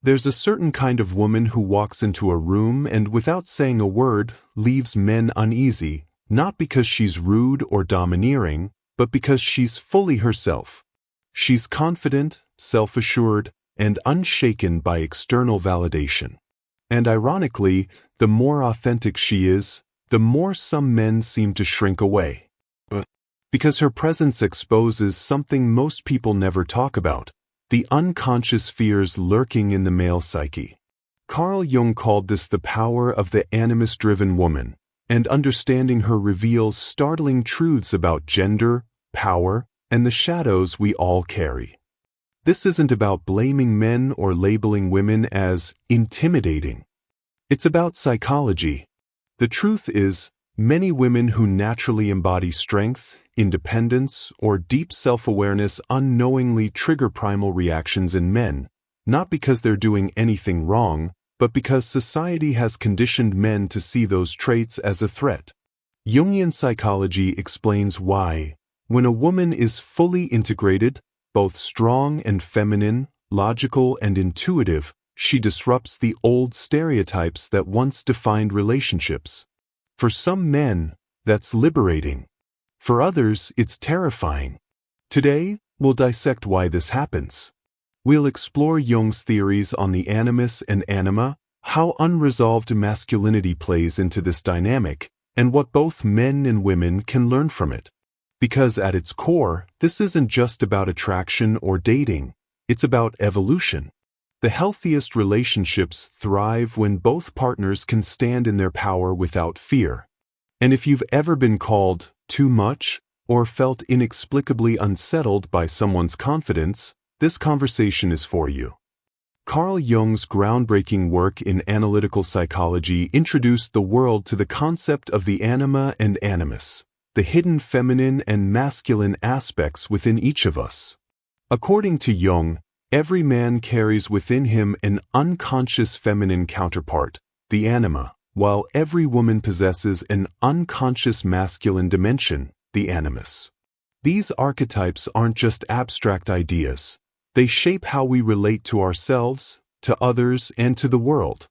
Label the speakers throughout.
Speaker 1: There's a certain kind of woman who walks into a room and without saying a word leaves men uneasy, not because she's rude or domineering, but because she's fully herself. She's confident, self-assured, and unshaken by external validation. And ironically, the more authentic she is, the more some men seem to shrink away. Because her presence exposes something most people never talk about: the unconscious fears lurking in the male psyche. Carl Jung called this the power of the Animus-driven woman, and understanding her reveals startling truths about gender, power, and the shadows we all carry. This isn't about blaming men or labeling women as intimidating. It's about psychology. The truth is, many women who naturally embody strength, independence, or deep self-awareness unknowingly trigger primal reactions in men, not because they're doing anything wrong, but because society has conditioned men to see those traits as a threat. Jungian psychology explains why, when a woman is fully integrated, both strong and feminine, logical and intuitive, she disrupts the old stereotypes that once defined relationships. For some men, that's liberating. For others, it's terrifying. Today, we'll dissect why this happens. We'll explore Jung's theories on the Animus and Anima, how unresolved masculinity plays into this dynamic, and what both men and women can learn from it. Because at its core, this isn't just about attraction or dating, it's about evolution. The healthiest relationships thrive when both partners can stand in their power without fear. And if you've ever been called too much or felt inexplicably unsettled by someone's confidence, this conversation is for you. Carl Jung's groundbreaking work in analytical psychology introduced the world to the concept of the anima and animus, the hidden feminine and masculine aspects within each of us. According to Jung, every man carries within him an unconscious feminine counterpart, the anima, while every woman possesses an unconscious masculine dimension, the animus. These archetypes aren't just abstract ideas. They shape how we relate to ourselves, to others, and to the world.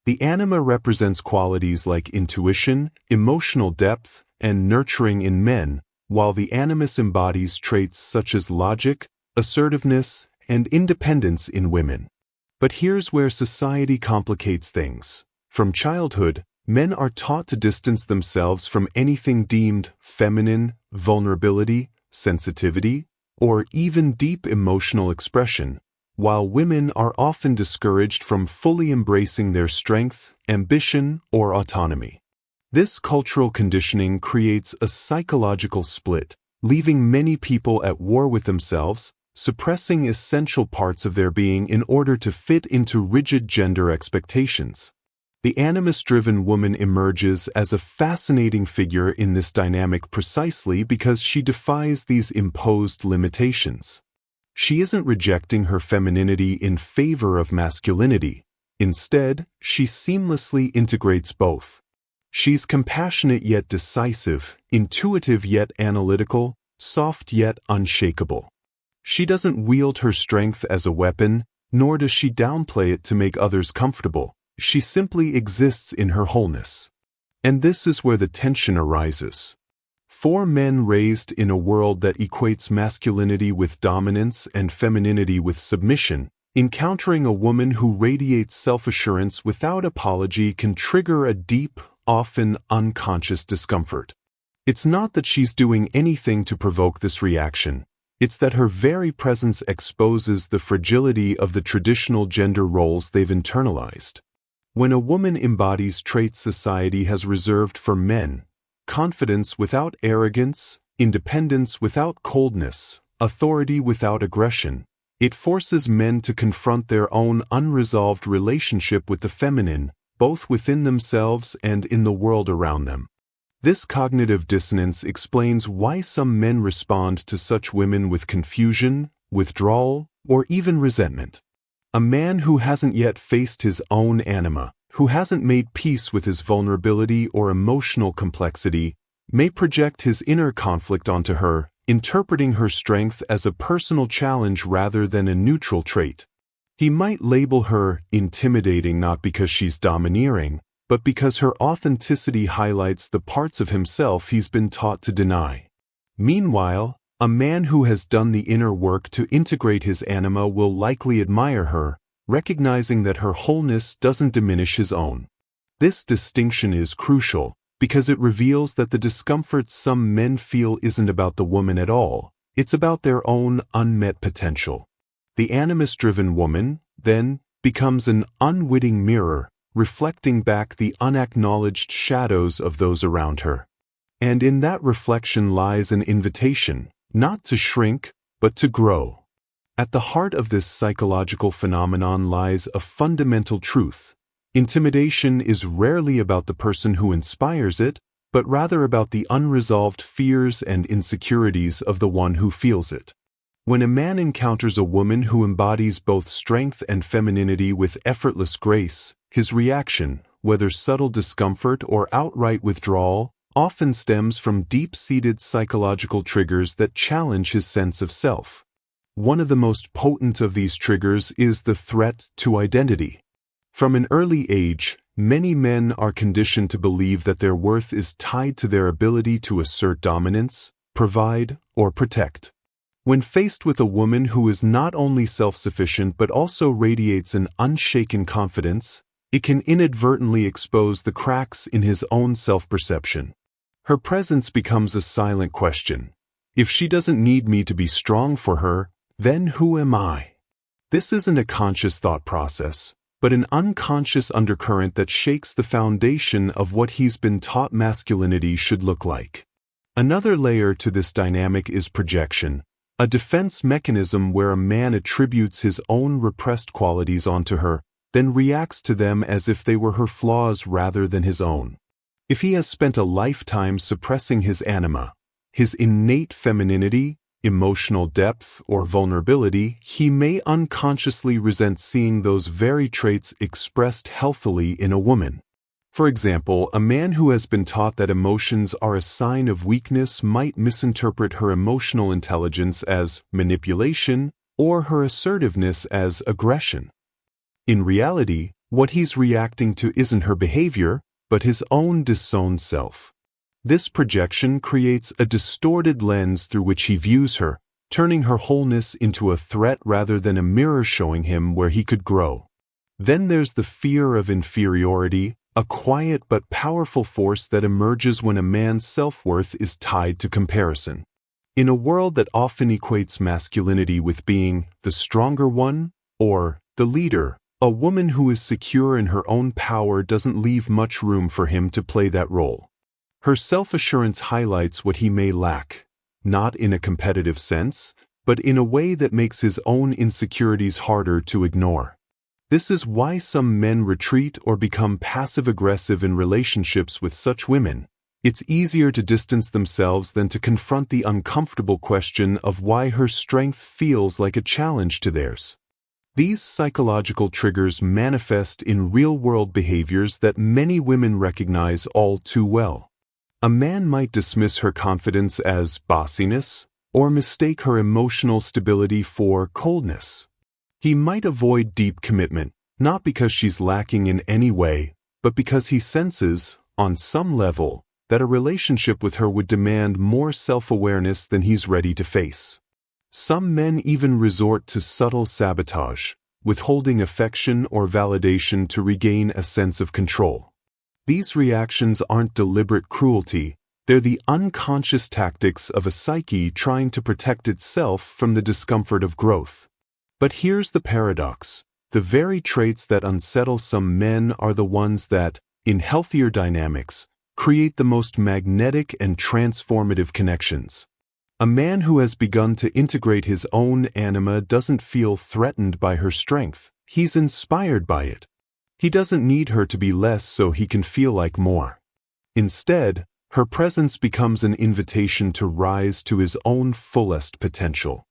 Speaker 1: The anima represents qualities like intuition, emotional depth, and nurturing in men, while the animus embodies traits such as logic, assertiveness, and independence in women. But here's where society complicates things. From childhood, men are taught to distance themselves from anything deemed feminine, vulnerability, sensitivity, or even deep emotional expression, while women are often discouraged from fully embracing their strength, ambition, or autonomy. This cultural conditioning creates a psychological split, leaving many people at war with themselves, suppressing essential parts of their being in order to fit into rigid gender expectations. The animus-driven woman emerges as a fascinating figure in this dynamic precisely because she defies these imposed limitations. She isn't rejecting her femininity in favor of masculinity. Instead, she seamlessly integrates both. She's compassionate yet decisive, intuitive yet analytical, soft yet unshakable. She doesn't wield her strength as a weapon, nor does she downplay it to make others comfortable. She simply exists in her wholeness. And this is where the tension arises. For men raised in a world that equates masculinity with dominance and femininity with submission, encountering a woman who radiates self-assurance without apology can trigger a deep, often unconscious discomfort. It's not that she's doing anything to provoke this reaction. It's that her very presence exposes the fragility of the traditional gender roles they've internalized. When a woman embodies traits society has reserved for men, confidence without arrogance, independence without coldness, authority without aggression, it forces men to confront their own unresolved relationship with the feminine, both within themselves and in the world around them. This cognitive dissonance explains why some men respond to such women with confusion, withdrawal, or even resentment. A man who hasn't yet faced his own anima, who hasn't made peace with his vulnerability or emotional complexity, may project his inner conflict onto her, interpreting her strength as a personal challenge rather than a neutral trait. He might label her intimidating not because she's domineering, but because her authenticity highlights the parts of himself he's been taught to deny. Meanwhile, a man who has done the inner work to integrate his anima will likely admire her, recognizing that her wholeness doesn't diminish his own. This distinction is crucial, because it reveals that the discomfort some men feel isn't about the woman at all, it's about their own unmet potential. The animus-driven woman, then, becomes an unwitting mirror, reflecting back the unacknowledged shadows of those around her. And in that reflection lies an invitation, not to shrink, but to grow. At the heart of this psychological phenomenon lies a fundamental truth. Intimidation is rarely about the person who inspires it, but rather about the unresolved fears and insecurities of the one who feels it. When a man encounters a woman who embodies both strength and femininity with effortless grace, his reaction, whether subtle discomfort or outright withdrawal, often stems from deep-seated psychological triggers that challenge his sense of self. One of the most potent of these triggers is the threat to identity. From an early age, many men are conditioned to believe that their worth is tied to their ability to assert dominance, provide, or protect. When faced with a woman who is not only self-sufficient but also radiates an unshaken confidence, it can inadvertently expose the cracks in his own self-perception. Her presence becomes a silent question. If she doesn't need me to be strong for her, then who am I? This isn't a conscious thought process, but an unconscious undercurrent that shakes the foundation of what he's been taught masculinity should look like. Another layer to this dynamic is projection, a defense mechanism where a man attributes his own repressed qualities onto her, then reacts to them as if they were her flaws rather than his own. If he has spent a lifetime suppressing his anima, his innate femininity, emotional depth, or vulnerability, he may unconsciously resent seeing those very traits expressed healthily in a woman. For example, a man who has been taught that emotions are a sign of weakness might misinterpret her emotional intelligence as manipulation or her assertiveness as aggression. In reality, what he's reacting to isn't her behavior, but his own disowned self. This projection creates a distorted lens through which he views her, turning her wholeness into a threat rather than a mirror showing him where he could grow. Then there's the fear of inferiority, a quiet but powerful force that emerges when a man's self-worth is tied to comparison. In a world that often equates masculinity with being the stronger one or the leader, a woman who is secure in her own power doesn't leave much room for him to play that role. Her self-assurance highlights what he may lack, not in a competitive sense, but in a way that makes his own insecurities harder to ignore. This is why some men retreat or become passive-aggressive in relationships with such women. It's easier to distance themselves than to confront the uncomfortable question of why her strength feels like a challenge to theirs. These psychological triggers manifest in real-world behaviors that many women recognize all too well. A man might dismiss her confidence as bossiness, or mistake her emotional stability for coldness. He might avoid deep commitment, not because she's lacking in any way, but because he senses, on some level, that a relationship with her would demand more self-awareness than he's ready to face. Some men even resort to subtle sabotage, withholding affection or validation to regain a sense of control. These reactions aren't deliberate cruelty, they're the unconscious tactics of a psyche trying to protect itself from the discomfort of growth. But here's the paradox. The very traits that unsettle some men are the ones that, in healthier dynamics, create the most magnetic and transformative connections. A man who has begun to integrate his own anima doesn't feel threatened by her strength, he's inspired by it. He doesn't need her to be less so he can feel like more. Instead, her presence becomes an invitation to rise to his own fullest potential.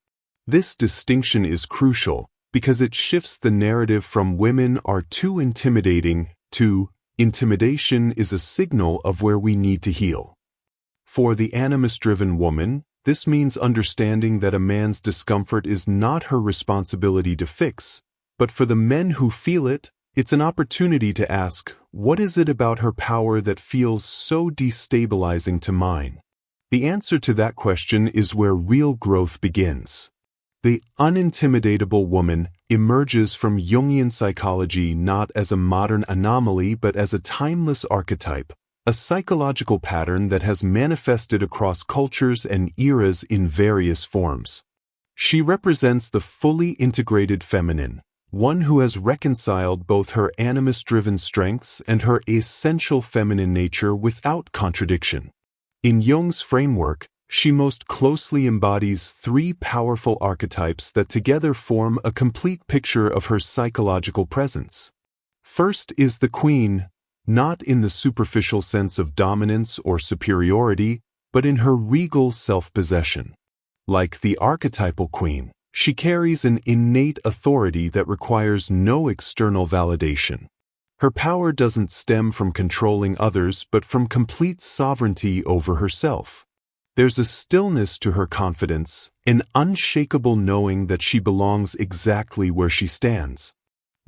Speaker 1: This distinction is crucial because it shifts the narrative from women are too intimidating to intimidation is a signal of where we need to heal. For the animus-driven woman, this means understanding that a man's discomfort is not her responsibility to fix, But for the men who feel it, it's an opportunity to ask, what is it about her power that feels so destabilizing to mine? The answer to that question is where real growth begins. The unintimidatable woman emerges from Jungian psychology not as a modern anomaly but as a timeless archetype, a psychological pattern that has manifested across cultures and eras in various forms. She represents the fully integrated feminine, one who has reconciled both her animus-driven strengths and her essential feminine nature without contradiction. In Jung's framework, she most closely embodies three powerful archetypes that together form a complete picture of her psychological presence. First is the queen, not in the superficial sense of dominance or superiority, but in her regal self-possession. Like the archetypal queen, she carries an innate authority that requires no external validation. Her power doesn't stem from controlling others but from complete sovereignty over herself. There's a stillness to her confidence, an unshakable knowing that she belongs exactly where she stands.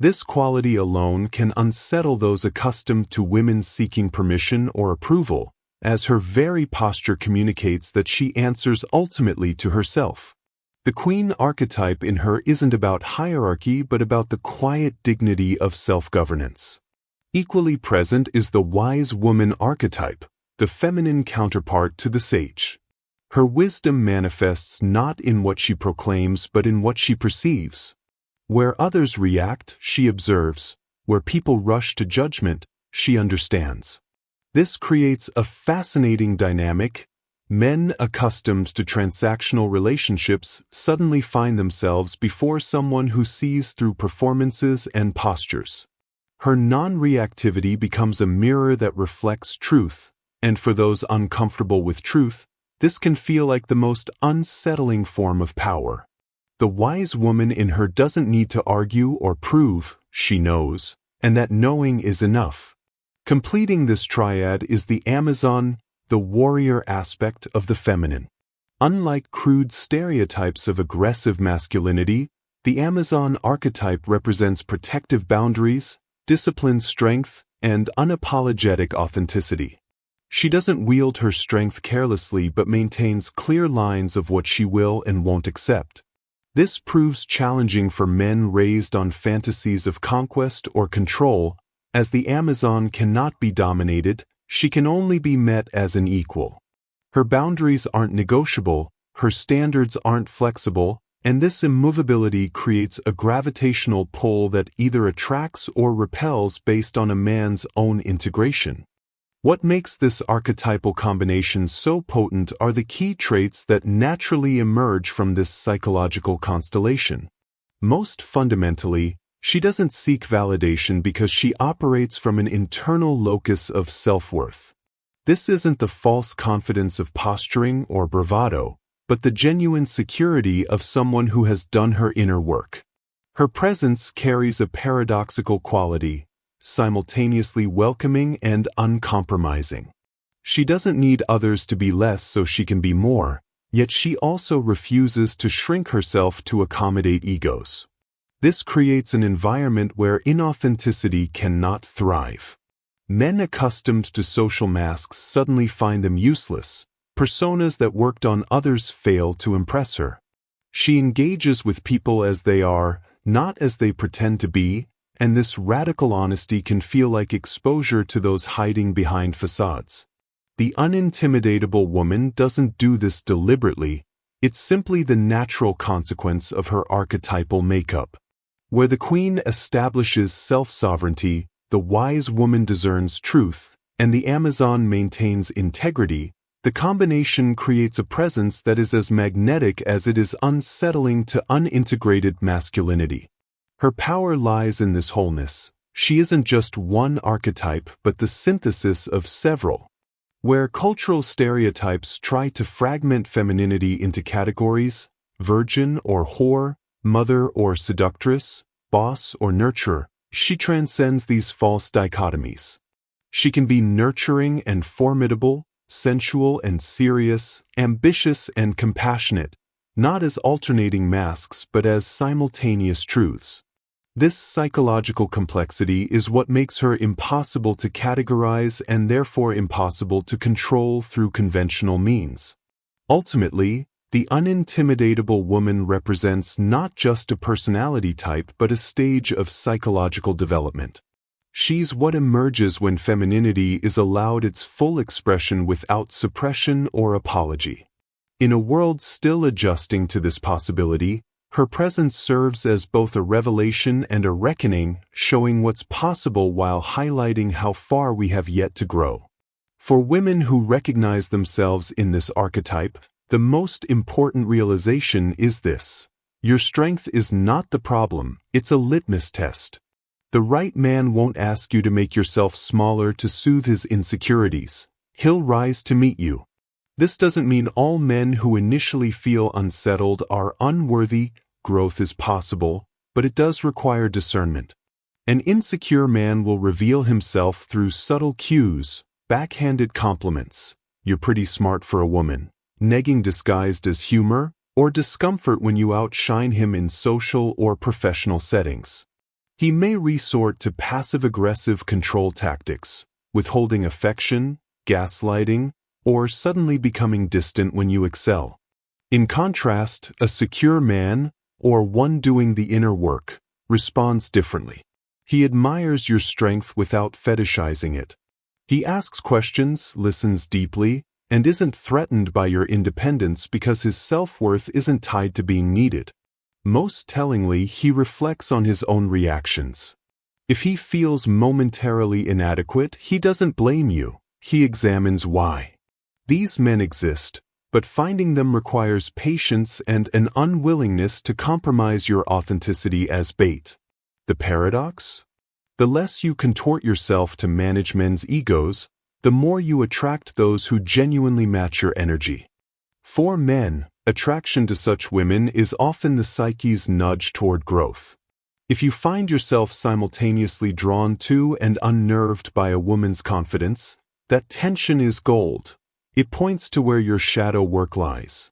Speaker 1: This quality alone can unsettle those accustomed to women seeking permission or approval, as her very posture communicates that she answers ultimately to herself. The queen archetype in her isn't about hierarchy but about the quiet dignity of self-governance. Equally present is the wise woman archetype, the feminine counterpart to the sage. Her wisdom manifests not in what she proclaims but in what she perceives. Where others react, she observes. Where people rush to judgment, she understands. This creates a fascinating dynamic. Men accustomed to transactional relationships suddenly find themselves before someone who sees through performances and postures. Her non-reactivity becomes a mirror that reflects truth, and for those uncomfortable with truth, this can feel like the most unsettling form of power. The wise woman in her doesn't need to argue or prove, she knows, and that knowing is enough. Completing this triad is the Amazon, the warrior aspect of the feminine. Unlike crude stereotypes of aggressive masculinity, the Amazon archetype represents protective boundaries, disciplined strength, and unapologetic authenticity. She doesn't wield her strength carelessly but maintains clear lines of what she will and won't accept. This proves challenging for men raised on fantasies of conquest or control, as the Amazon cannot be dominated. She can only be met as an equal. Her boundaries aren't negotiable, her standards aren't flexible, and this immovability creates a gravitational pull that either attracts or repels based on a man's own integration. What makes this archetypal combination so potent are the key traits that naturally emerge from this psychological constellation. Most fundamentally, she doesn't seek validation because she operates from an internal locus of self-worth. This isn't the false confidence of posturing or bravado, but the genuine security of someone who has done her inner work. Her presence carries a paradoxical quality, simultaneously welcoming and uncompromising. She doesn't need others to be less so she can be more, yet she also refuses to shrink herself to accommodate egos. This creates an environment where inauthenticity cannot thrive. Men accustomed to social masks suddenly find them useless. Personas that worked on others fail to impress her. She engages with people as they are, not as they pretend to be, and this radical honesty can feel like exposure to those hiding behind facades. The unintimidatable woman doesn't do this deliberately. It's simply the natural consequence of her archetypal makeup. Where the queen establishes self-sovereignty, the wise woman discerns truth, and the Amazon maintains integrity, the combination creates a presence that is as magnetic as it is unsettling to unintegrated masculinity. Her power lies in this wholeness. She isn't just one archetype but the synthesis of several. Where cultural stereotypes try to fragment femininity into categories, virgin or whore, mother or seductress, boss or nurturer, she transcends these false dichotomies. She can be nurturing and formidable, sensual and serious, ambitious and compassionate, not as alternating masks but as simultaneous truths. This psychological complexity is what makes her impossible to categorize and therefore impossible to control through conventional means. Ultimately, the unintimidatable woman represents not just a personality type but a stage of psychological development. She's what emerges when femininity is allowed its full expression without suppression or apology. In a world still adjusting to this possibility, her presence serves as both a revelation and a reckoning, showing what's possible while highlighting how far we have yet to grow. For women who recognize themselves in this archetype, the most important realization is this: your strength is not the problem, it's a litmus test. The right man won't ask you to make yourself smaller to soothe his insecurities. He'll rise to meet you. This doesn't mean all men who initially feel unsettled are unworthy. Growth is possible, but it does require discernment. An insecure man will reveal himself through subtle cues, backhanded compliments, "You're pretty smart for a woman," negging disguised as humor, or discomfort when you outshine him in social or professional settings. He may resort to passive-aggressive control tactics, withholding affection, gaslighting, or suddenly becoming distant when you excel. In contrast, a secure man, or one doing the inner work, responds differently. He admires your strength without fetishizing it. He asks questions, listens deeply, and isn't threatened by your independence because his self-worth isn't tied to being needed. Most tellingly, he reflects on his own reactions. If he feels momentarily inadequate, he doesn't blame you. He examines why. These men exist, but finding them requires patience and an unwillingness to compromise your authenticity as bait. The paradox? The less you contort yourself to manage men's egos, the more you attract those who genuinely match your energy. For men, attraction to such women is often the psyche's nudge toward growth. If you find yourself simultaneously drawn to and unnerved by a woman's confidence, that tension is gold. It points to where your shadow work lies.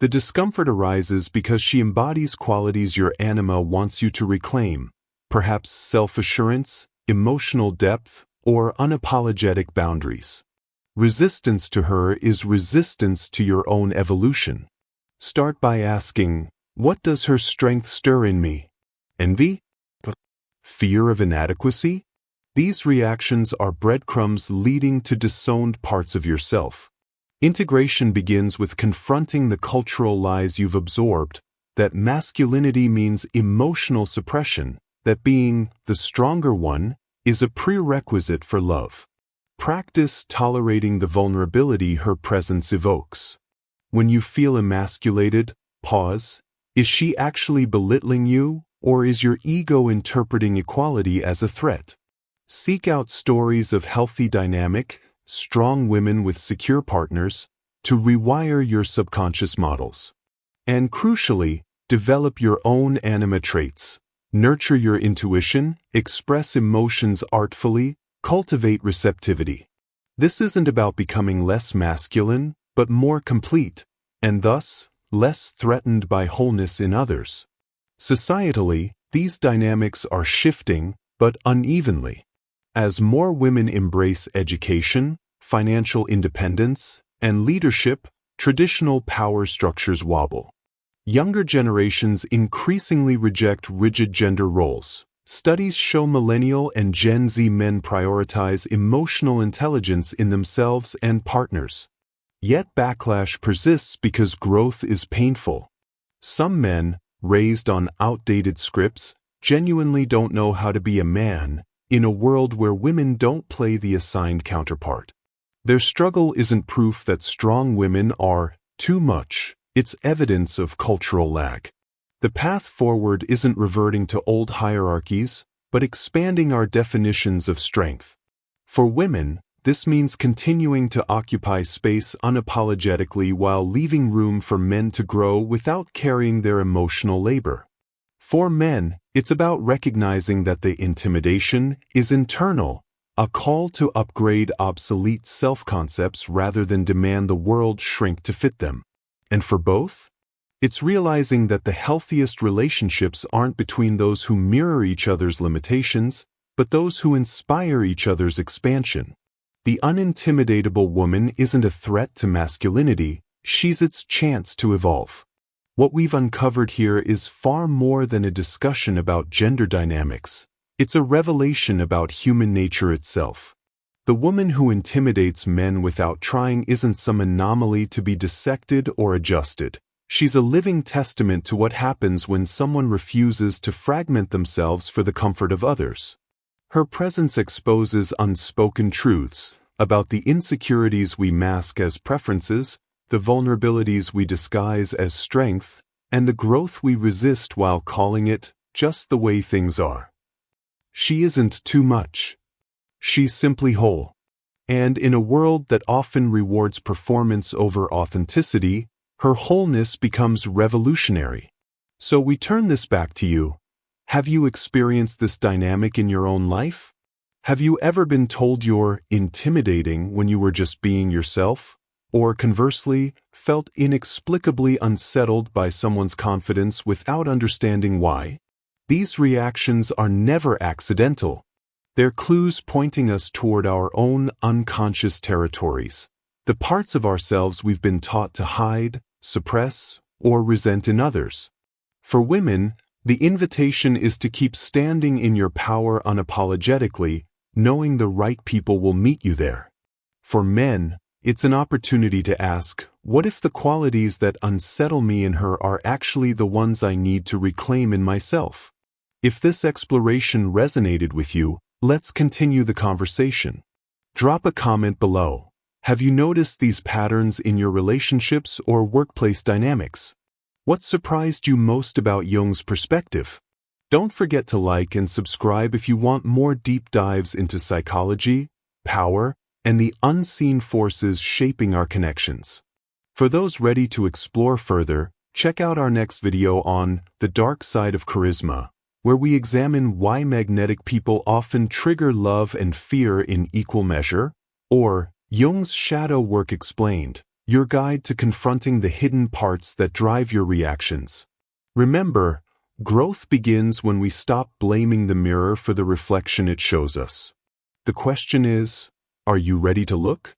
Speaker 1: The discomfort arises because she embodies qualities your anima wants you to reclaim, perhaps self-assurance, emotional depth, or unapologetic boundaries. Resistance to her is resistance to your own evolution. Start by asking, what does her strength stir in me? Envy? Fear of inadequacy? These reactions are breadcrumbs leading to disowned parts of yourself. Integration begins with confronting the cultural lies you've absorbed, that masculinity means emotional suppression, that being the stronger one is a prerequisite for love. Practice tolerating the vulnerability her presence evokes. When you feel emasculated, pause. Is she actually belittling you, or is your ego interpreting equality as a threat? Seek out stories of healthy dynamic, strong women with secure partners to rewire your subconscious models. And crucially, develop your own anima traits. Nurture your intuition, express emotions artfully, cultivate receptivity. This isn't about becoming less masculine, but more complete, and thus, less threatened by wholeness in others. Societally, these dynamics are shifting, but unevenly. As more women embrace education, financial independence, and leadership, traditional power structures wobble. Younger generations increasingly reject rigid gender roles. Studies show Millennial and Gen Z men prioritize emotional intelligence in themselves and partners. Yet backlash persists because growth is painful. Some men, raised on outdated scripts, genuinely don't know how to be a man in a world where women don't play the assigned counterpart. Their struggle isn't proof that strong women are too much. It's evidence of cultural lag. The path forward isn't reverting to old hierarchies, but expanding our definitions of strength. For women, this means continuing to occupy space unapologetically while leaving room for men to grow without carrying their emotional labor. For men, it's about recognizing that the intimidation is internal, a call to upgrade obsolete self-concepts rather than demand the world shrink to fit them. And for both, It's realizing that the healthiest relationships aren't between those who mirror each other's limitations, but those who inspire each other's expansion. The unintimidatable woman isn't a threat to masculinity, she's its chance to evolve. What we've uncovered here is far more than a discussion about gender dynamics. It's a revelation about human nature itself. The woman who intimidates men without trying isn't some anomaly to be dissected or adjusted. She's a living testament to what happens when someone refuses to fragment themselves for the comfort of others. Her presence exposes unspoken truths about the insecurities we mask as preferences, the vulnerabilities we disguise as strength, and the growth we resist while calling it just the way things are. She isn't too much. She's simply whole. And in a world that often rewards performance over authenticity, her wholeness becomes revolutionary. So we turn this back to you. Have you experienced this dynamic in your own life? Have you ever been told you're intimidating when you were just being yourself? Or conversely, felt inexplicably unsettled by someone's confidence without understanding why? These reactions are never accidental. They're clues pointing us toward our own unconscious territories, the parts of ourselves we've been taught to hide, suppress, or resent in others. For women, the invitation is to keep standing in your power unapologetically, knowing the right people will meet you there. For men, it's an opportunity to ask, what if the qualities that unsettle me in her are actually the ones I need to reclaim in myself? If this exploration resonated with you, let's continue the conversation. Drop a comment below. Have you noticed these patterns in your relationships or workplace dynamics? What surprised you most about Jung's perspective? Don't forget to like and subscribe if you want more deep dives into psychology, power, and the unseen forces shaping our connections. For those ready to explore further, check out our next video on The Dark Side of Charisma, where we examine why magnetic people often trigger love and fear in equal measure, or Jung's Shadow Work Explained, your guide to confronting the hidden parts that drive your reactions. Remember, growth begins when we stop blaming the mirror for the reflection it shows us. The question is, are you ready to look?